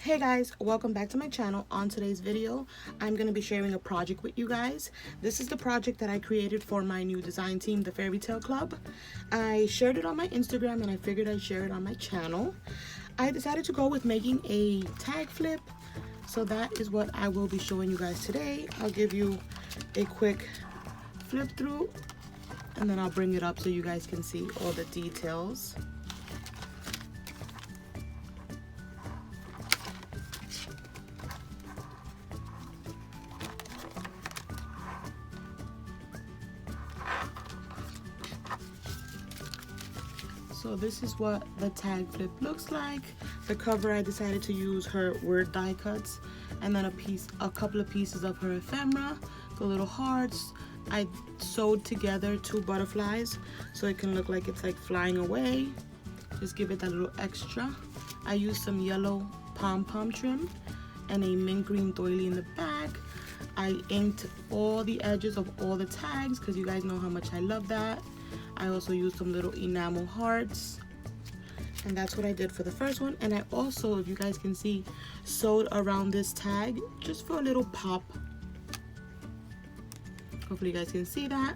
Hey guys, welcome back to my channel. On today's video, I'm going to be sharing a project with you guys. This is the project that I created for my new design team, the Fairy Tale Club. I shared it on my Instagram and I figured I'd share it on my channel. I decided to go with making a tag flip, so that is what I will be showing you guys today. I'll give you a quick flip through and then I'll bring it up so you guys can see all the details. So this is what the tag flip looks like. The cover, I decided to use her word die cuts and then a couple of pieces of her ephemera, the little hearts. I sewed together 2 butterflies so it can look like it's like flying away. Just give it that little extra. I used some yellow pom-pom trim and a mint green doily in the back. I inked all the edges of all the tags because you guys know how much I love that. I also used some little enamel hearts, and that's what I did for the first one. And I also, if you guys can see, sewed around this tag just for a little pop. Hopefully you guys can see that.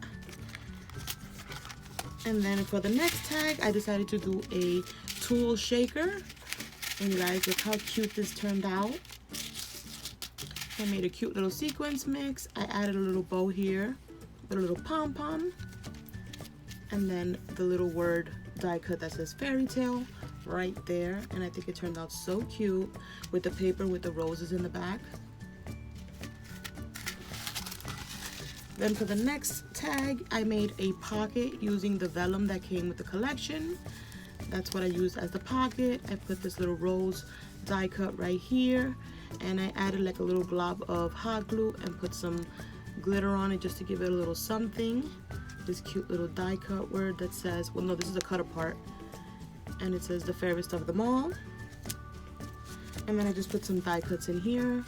And then for the next tag, I decided to do a tulle shaker, and you guys, look how cute this turned out. I made a cute little sequence mix. I added a little bow here with a little pom-pom, and then the little word die cut that says fairy tale right there. And I think it turned out so cute with the paper with the roses in the back. Then for the next tag, I made a pocket using the vellum that came with the collection. That's what I used as the pocket. I put this little rose die cut right here, and I added like a little glob of hot glue and put some glitter on it just to give it a little something. This cute little die cut word that says, well no, this is a cut apart, and it says the fairest of them all. And then I just put some die cuts in here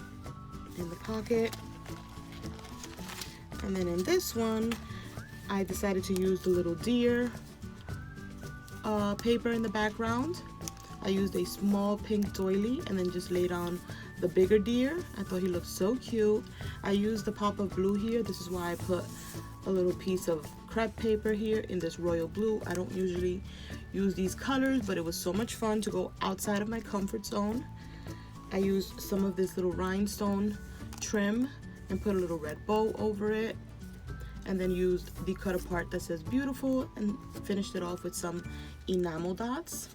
in the pocket. And then in this one, I decided to use the little deer paper in the background. I used a small pink doily and then just laid on the bigger deer. I thought he looked so cute. I used the pop of blue here. This is why I put a little piece of crepe paper here in this royal blue. I don't usually use these colors, but it was so much fun to go outside of my comfort zone. I used some of this little rhinestone trim and put a little red bow over it, and then used the cut apart that says beautiful and finished it off with some enamel dots.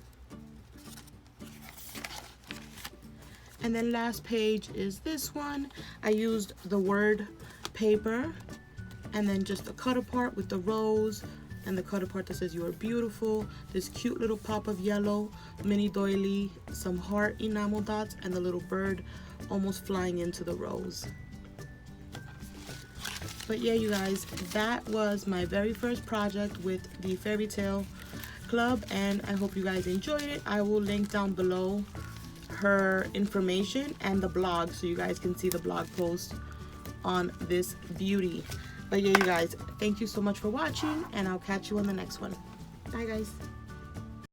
And then last page is this one. I used the word paper and then just a cut apart with the rose and the cut apart that says you are beautiful, this cute little pop of yellow, mini doily, some heart enamel dots, and the little bird almost flying into the rose. But yeah, you guys, that was my very first project with the Fairy Tale Club, and I hope you guys enjoyed it. I will link down below her information and the blog so you guys can see the blog post on this beauty. But yeah, you guys, thank you so much for watching, and I'll catch you on the next one. Bye guys.